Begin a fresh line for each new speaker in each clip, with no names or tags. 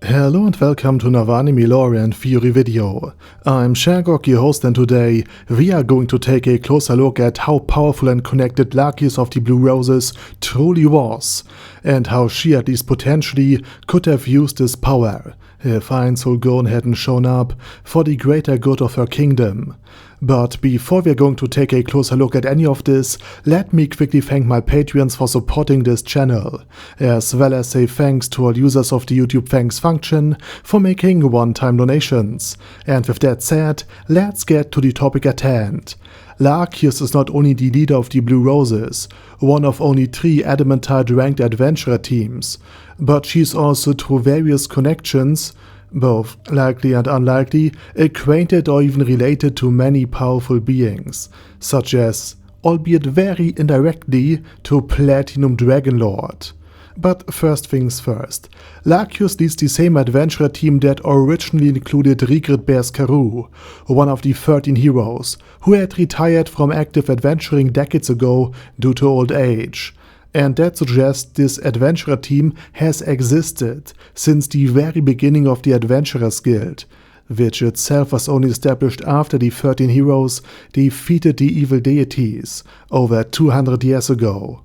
Hello and welcome to another anime lore and theory video. I'm Shagok, your host, and today we are going to take a closer look at how powerful and connected Lakyus of the Blue Roses truly was, and how she at least potentially could have used this power if Ainsul Gon hadn't shown up for the greater good of her kingdom. But before we're going to take a closer look at any of this, let me quickly thank my Patreons for supporting this channel, as well as say thanks to all users of the YouTube thanks function for making one-time donations. And with that said, let's get to the topic at hand. Lakyus is not only the leader of the Blue Roses, one of only 3 Adamantite ranked adventurer teams, but she's also through various connections, both likely and unlikely, acquainted or even related to many powerful beings, such as, albeit very indirectly, to Platinum Dragonlord. But first things first, Lakyus leads the same adventurer team that originally included Regret Bear's Karoo, one of the 13 heroes, who had retired from active adventuring decades ago due to old age. And that suggests this adventurer team has existed since the very beginning of the Adventurers Guild, which itself was only established after the 13 heroes defeated the evil deities over 200 years ago.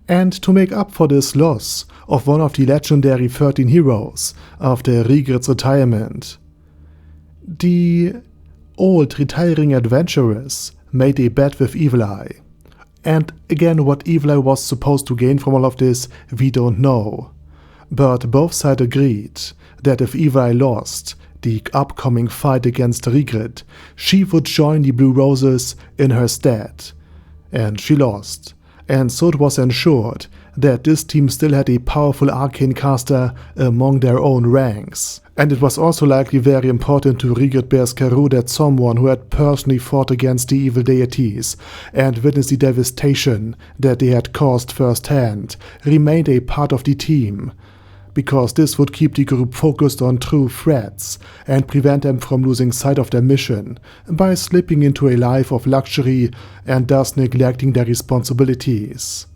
And to make up for this loss of one of the legendary 13 heroes after Regret's retirement, the old retiring adventurers made a bet with Evil Eye. And again, what Evil Eye was supposed to gain from all of this, we don't know. But both sides agreed that if Evil Eye lost the upcoming fight against Regret, she would join the Blue Roses in her stead. And she lost. And so it was ensured that this team still had a powerful arcane caster among their own ranks. And it was also likely very important to Regret Bear's Karoo that someone who had personally fought against the evil deities and witnessed the devastation that they had caused firsthand remained a part of the team, because this would keep the group focused on true threats and prevent them from losing sight of their mission by slipping into a life of luxury and thus neglecting their responsibilities.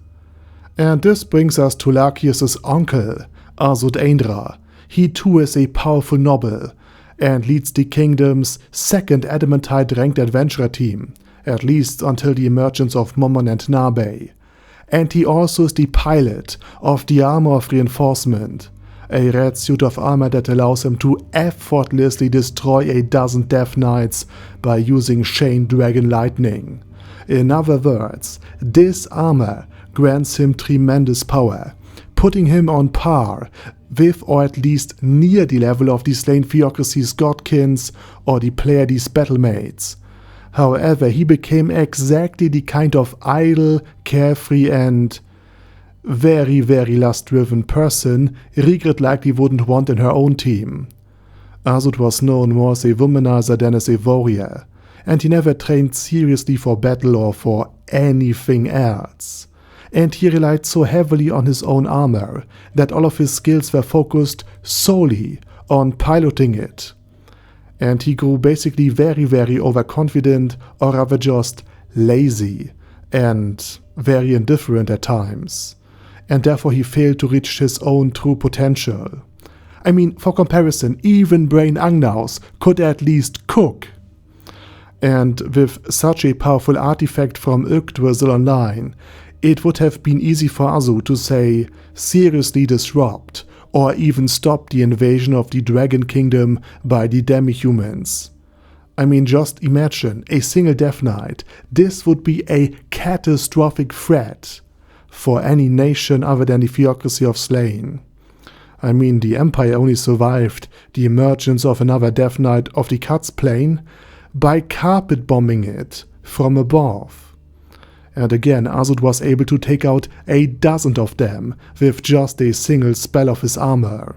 And this brings us to Lakyus' uncle, Azuth. He too is a powerful noble and leads the kingdom's second Adamantite ranked adventurer team, at least until the emergence of Momon and Nabe. And he also is the pilot of the Armor of Reinforcement, a red suit of armor that allows him to effortlessly destroy a dozen Death Knights by using Chain Dragon Lightning. In other words, this armor grants him tremendous power, putting him on par with or at least near the level of the slain Theocracy's godkins or the Pleiades battlemates. However, he became exactly the kind of idle, carefree and very lust-driven person Regret likely wouldn't want in her own team. Azuth was known more as a womanizer than as a warrior, and he never trained seriously for battle or for anything else. And he relied so heavily on his own armor that all of his skills were focused solely on piloting it. And he grew basically very overconfident, or rather just lazy and very indifferent at times. And therefore he failed to reach his own true potential. I mean, for comparison, even Brain Angnaus could at least cook. And with such a powerful artifact from Yggdrasil online, it would have been easy for Azuth to say, seriously disrupt, or even stop the invasion of the Dragon Kingdom by the demi-humans. I mean, just imagine a single Death Knight. This would be a catastrophic threat for any nation other than the Theocracy of Slain. I mean, the Empire only survived the emergence of another Death Knight of the Cuts plane by carpet bombing it from above. And again, Azuth was able to take out a dozen of them with just a single spell of his armor.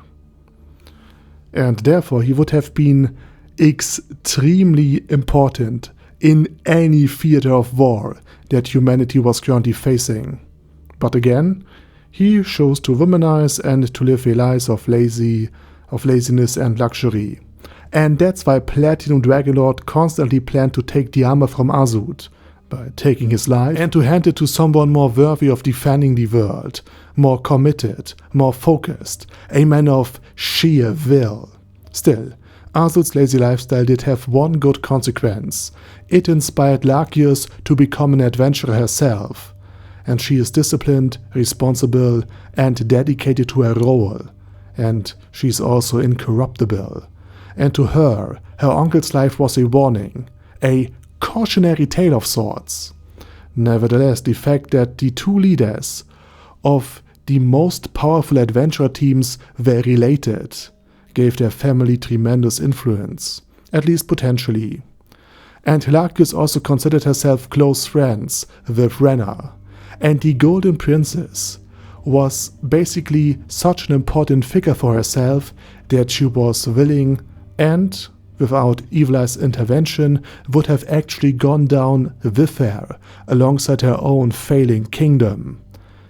And therefore he would have been extremely important in any theater of war that humanity was currently facing. But again, he chose to womanize and to live a life of laziness and luxury. And that's why Platinum Dragonlord constantly planned to take the armor from Azuth, by taking his life, and to hand it to someone more worthy of defending the world, more committed, more focused, a man of sheer will. Still, Azuth's lazy lifestyle did have one good consequence. It inspired Lakyus to become an adventurer herself, and she is disciplined, responsible, and dedicated to her role, and she's also incorruptible. And to her, her uncle's life was a warning, a cautionary tale of sorts. Nevertheless, the fact that the two leaders of the most powerful adventurer teams were related gave their family tremendous influence, at least potentially. And Lakyus also considered herself close friends with Renner, and the Golden Princess was basically such an important figure for herself that she was willing and, without Evil Eye's intervention, would have actually gone down with her alongside her own failing kingdom,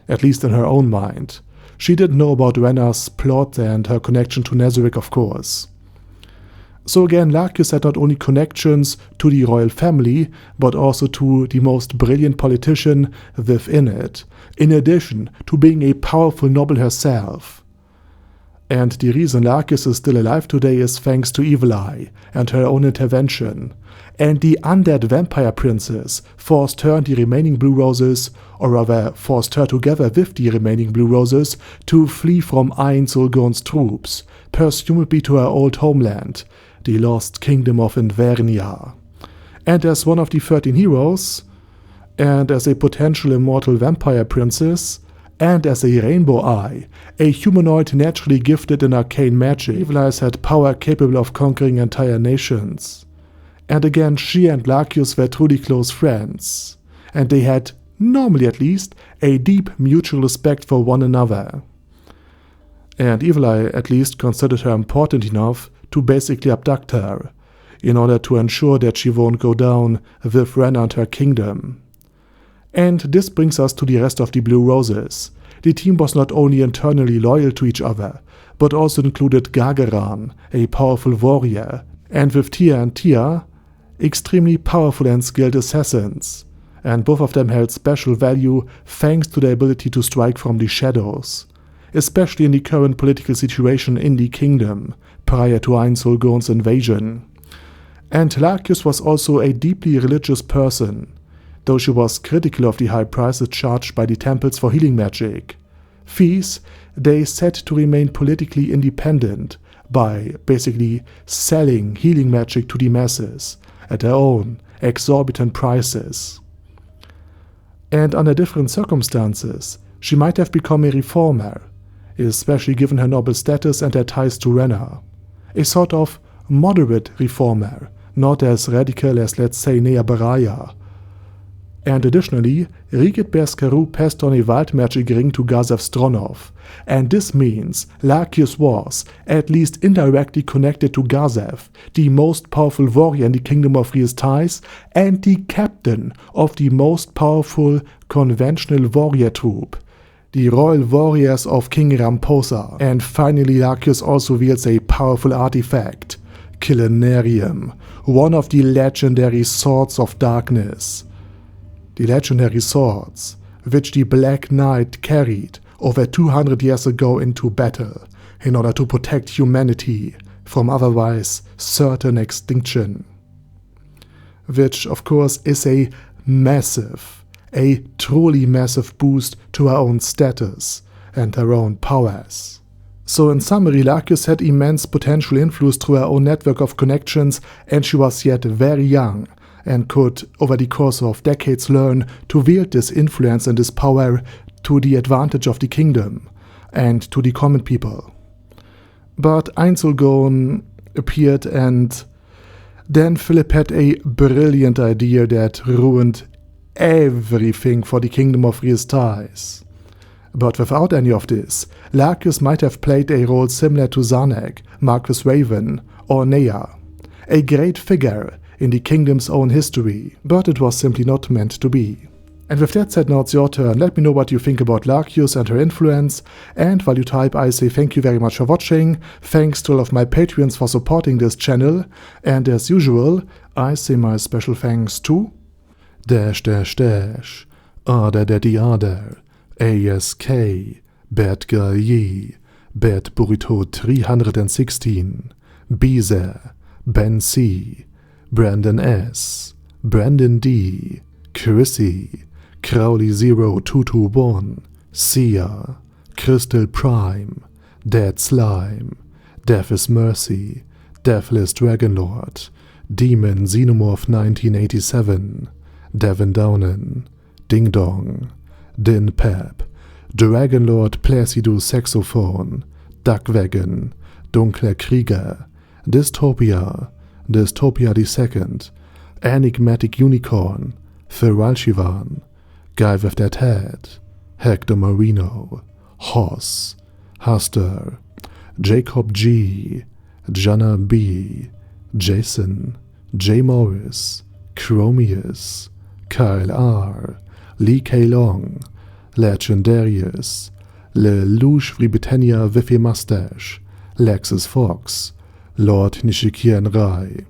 at least in her own mind. She didn't know about Renner's plot and her connection to Nazarick, of course. So again, Lakyus had not only connections to the royal family, but also to the most brilliant politician within it, in addition to being a powerful noble herself. And the reason Lakyus is still alive today is thanks to Evil Eye and her own intervention. And the undead vampire princess forced her and the remaining Blue Roses, or rather forced her together with the remaining Blue Roses, to flee from Ainsulgon's troops, presumably to her old homeland, the lost kingdom of Invernia. And as one of the 13 heroes, and as a potential immortal vampire princess, and as a Rainbow Eye, a humanoid naturally gifted in arcane magic, Evil Eye had power capable of conquering entire nations. And again, she and Lakyus were truly close friends, and they had, normally at least, a deep mutual respect for one another. And Evil Eye at least considered her important enough to basically abduct her, in order to ensure that she won't go down with Renner and her kingdom. And this brings us to the rest of the Blue Roses. The team was not only internally loyal to each other, but also included Gargeran, a powerful warrior, and with Tia and Tia, extremely powerful and skilled assassins, and both of them held special value thanks to their ability to strike from the shadows, especially in the current political situation in the kingdom, prior to Ainsulgon's invasion. And Lakyus was also a deeply religious person, though she was critical of the high prices charged by the temples for healing magic. Fees they set to remain politically independent by basically selling healing magic to the masses at their own exorbitant prices. And under different circumstances, she might have become a reformer, especially given her noble status and her ties to Renner. A sort of moderate reformer, not as radical as, let's say, Nea Baraya. And additionally, Rigid Berskeru passed on a wild magic ring to Gazev Stronov, and this means Lakyus was, at least indirectly connected to Gazev, the most powerful warrior in the Kingdom of Riestais, and the captain of the most powerful conventional warrior troop, the Royal Warriors of King Ramposa. And finally, Lakyus also wields a powerful artifact, Killenarium, one of the legendary Swords of Darkness. The legendary swords, which the Black Knight carried over 200 years ago into battle in order to protect humanity from otherwise certain extinction. Which, of course, is a truly massive boost to her own status and her own powers. So in summary, Lakyus had immense potential influence through her own network of connections, and she was yet very young, and could, over the course of decades, learn to wield this influence and this power to the advantage of the kingdom and to the common people. But Ainsulgon appeared, and then Philip had a brilliant idea that ruined everything for the Kingdom of Riestais. But without any of this, Lakyus might have played a role similar to Zanek, Marquis Raven, or Nea, a great figure in the kingdom's own history, but it was simply not meant to be. And with that said, now it's your turn. Let me know what you think about Lakyus and her influence, and while you type, I say thank you very much for watching, thanks to all of my Patreons for supporting this channel, and as usual, I say my special thanks to dash dash dash, Ada Daddy Ada, ASK, Bad Girl Ye, Bad Burrito 316, Beezer, Ben C, Brandon S, Brandon D, Chrissy, Crowley 0221, Sia, Crystal Prime, Dead Slime, Death is Mercy, Deathless Dragonlord, Demon Xenomorph 1987, Devin Downen, Ding Dong, Din Pep, Dragonlord Placido Saxophone, Duckwagon, Dunkler Krieger, Dystopia, Dystopia II, Enigmatic Unicorn, Feralchivan, Guy with That Head, Hector Marino, Hoss, Huster, Jacob G, Jana B, Jason, J. Morris, Chromius, Kyle R, Lee K. Long, Legendarius, Le Louche Britannia with a Mustache, Lexus Fox, Lord Nishikian Rai,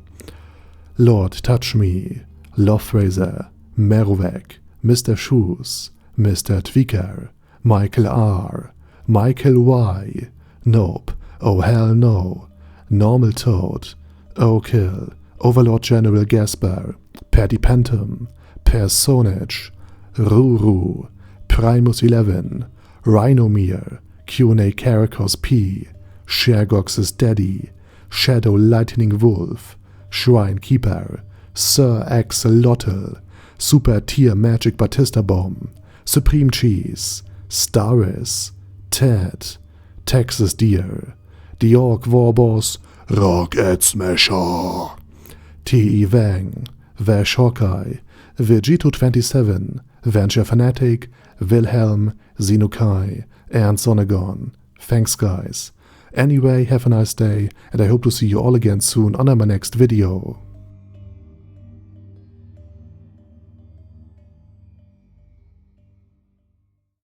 Lord Touch Me, Loverazor, Merowek, Mr. Shoes, Mr. Tweaker, Michael R, Michael Y, Nope, Oh Hell No, Normal Toad, Oh Kill, Overlord General Gasper, Paddy Pentum, Personage, Ruru, Primus 11, Rhinomere, Q&A Caracos P, Shergox's Daddy, Shadow Lightning Wolf, Shrine Keeper, Sir Axolotl, Super Tier Magic Batista Bomb, Supreme Cheese, Staris, Ted, Texas Deer, The Orc Warboss, Rocket Smasher, T.E. Wang, Vash Hawkeye, Vegito27, Venture Fanatic, Wilhelm, Xenokai, and Sonegon. Thanks guys. Anyway, have a nice day, and I hope to see you all again soon on my next video.